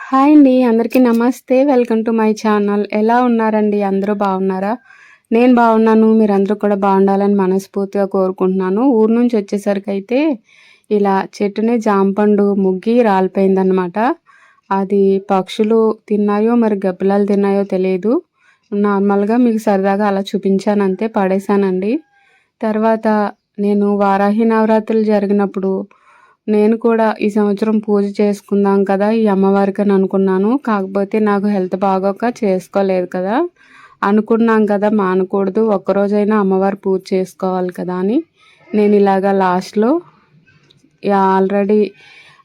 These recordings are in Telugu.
హాయ్ అండి. అందరికీ నమస్తే. Welcome to my channel. ఎలా ఉన్నారండి? అందరూ బాగున్నారా? నేను బాగున్నాను. మీరందరూ కూడా బాగుండాలని మనస్ఫూర్తిగా కోరుకుంటున్నాను. ఊరు నుంచి వచ్చేసరికైతే ఇలా చెట్టుని జాంపండు ముగ్గి రాలిపోయిందనమాట. అది పక్షులు తిన్నాయో మరి గబ్బిలాలు తిన్నాయో తెలియదు. నార్మల్‌గా మీకు సరదాగా అలా చూపించానంతే, పడేశానండి. తర్వాత నేను వారాహి నవరాత్రులు జరిగినప్పుడు నేను కూడా ఈ సంవత్సరం పూజ చేసుకుందాం కదా ఈ అమ్మవారికని అనుకున్నాను. కాకపోతే నాకు హెల్త్ బాగోక చేసుకోలేదు కదా. అనుకున్నాం కదా మానకూడదు, ఒక్కరోజైనా అమ్మవారి పూజ చేసుకోవాలి కదా అని నేను ఇలాగా లాస్ట్‌లో ఆల్రెడీ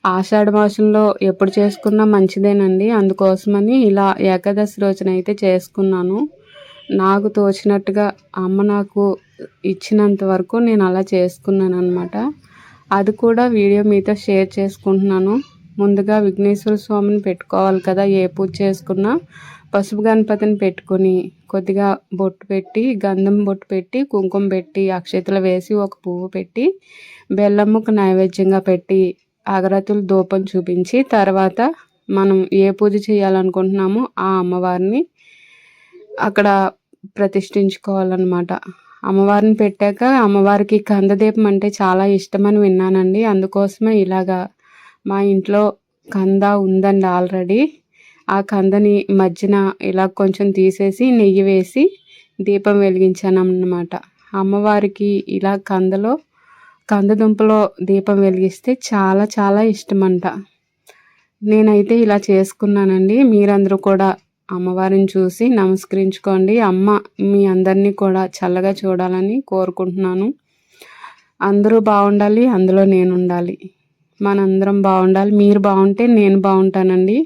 ఆషాఢ మాసంలో ఎప్పుడు చేసుకున్నా మంచిదేనండి. అందుకోసమని ఇలా ఏకాదశి రోజునైతే చేసుకున్నాను. నాకు తోచినట్టుగా అమ్మ నాకు ఇచ్చినంత వరకు నేను అలా చేసుకున్నాననమాట. అది కూడా వీడియో మీతో షేర్ చేసుకుంటున్నాను. ముందుగా విఘ్నేశ్వర స్వామిని పెట్టుకోవాలి కదా, ఏ పూజ చేసుకున్నా పసుపు గణపతిని పెట్టుకొని కొద్దిగా బొట్టు పెట్టి, గంధం బొట్టు పెట్టి, కుంకుమ పెట్టి, అక్షతలు వేసి ఒక పువ్వు పెట్టి, బెల్లం ముక్క నైవేద్యంగా పెట్టి, అగరత్తులు ధూపం చూపించి తర్వాత మనం ఏ పూజ చేయాలనుకుంటున్నామో ఆ అమ్మవారిని అక్కడ ప్రతిష్ఠించుకోవాలన్నమాట. అమ్మవారిని పెట్టాక అమ్మవారికి కందదీపం అంటే చాలా ఇష్టమని విన్నానండి. అందుకోసమే ఇలాగా మా ఇంట్లో కంద ఉందండి ఆల్రెడీ. ఆ కందని మధ్యన ఇలా కొంచెం తీసేసి నెయ్యి వేసి దీపం వెలిగించానన్నమాట. అమ్మవారికి ఇలా కందదుంపలో దీపం వెలిగిస్తే చాలా చాలా ఇష్టమంట. నేనైతే ఇలా చేసుకున్నానండి. మీరందరూ కూడా అమ్మవారిని చూసి నమస్కరించుకోండి. అమ్మ మీ అందరినీ కూడా చల్లగా చూడాలని కోరుకుంటున్నాను. అందరూ బాగుండాలి, అందులో నేను ఉండాలి. మనందరం బాగుండాలి. మీరు బాగుంటే నేను బాగుంటానండి.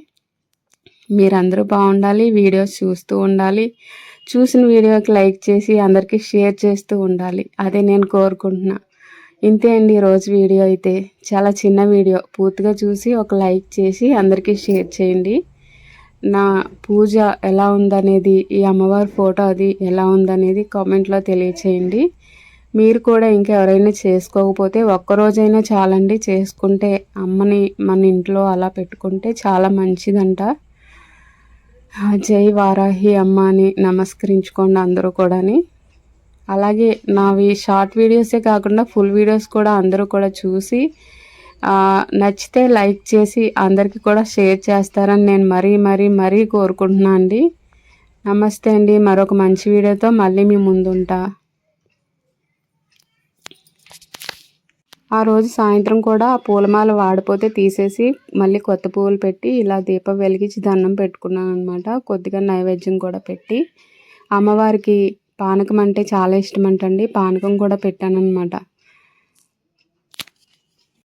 మీరందరూ బాగుండాలి. వీడియోస్ చూస్తూ ఉండాలి. చూసిన వీడియోకి లైక్ చేసి అందరికీ షేర్ చేస్తూ ఉండాలి. అదే నేను కోరుకుంటున్నా. ఇంతే అండి ఈరోజు వీడియో అయితే. చాలా చిన్న వీడియో. పూర్తిగా చూసి ఒక లైక్ చేసి అందరికీ షేర్ చేయండి. నా పూజ ఎలా ఉందనేది, ఈ అమ్మవారి ఫోటో అది ఎలా ఉందనేది కామెంట్లో తెలియచేయండి. మీరు కూడా ఇంకెవరైనా చేసుకోకపోతే ఒక్కరోజైనా చాలండి. చేసుకుంటే అమ్మని మన ఇంట్లో అలా పెట్టుకుంటే చాలా మంచిదంట. జై వారాహి అమ్మ అని నమస్కరించుకోండి అందరూ కూడాని. అలాగే నావి షార్ట్ వీడియోసే కాకుండా ఫుల్ వీడియోస్ కూడా అందరూ కూడా చూసి నచ్చితే లైక్ చేసి అందరికీ కూడా షేర్ చేస్తారని నేను మరీ కోరుకుంటున్నాను అండి. నమస్తే అండి. మరొక మంచి వీడియోతో మళ్ళీ మీ ముందుంటా. ఆ రోజు సాయంత్రం కూడా ఆ పూలమాల వాడిపోతే తీసేసి మళ్ళీ కొత్త పువ్వులు పెట్టి ఇలా దీపం వెలిగించి దండం పెట్టుకున్నాను అనమాట. కొద్దిగా నైవేద్యం కూడా పెట్టి, అమ్మవారికి పానకం అంటే చాలా ఇష్టం అంటండి. పానకం కూడా పెట్టానన్నమాట.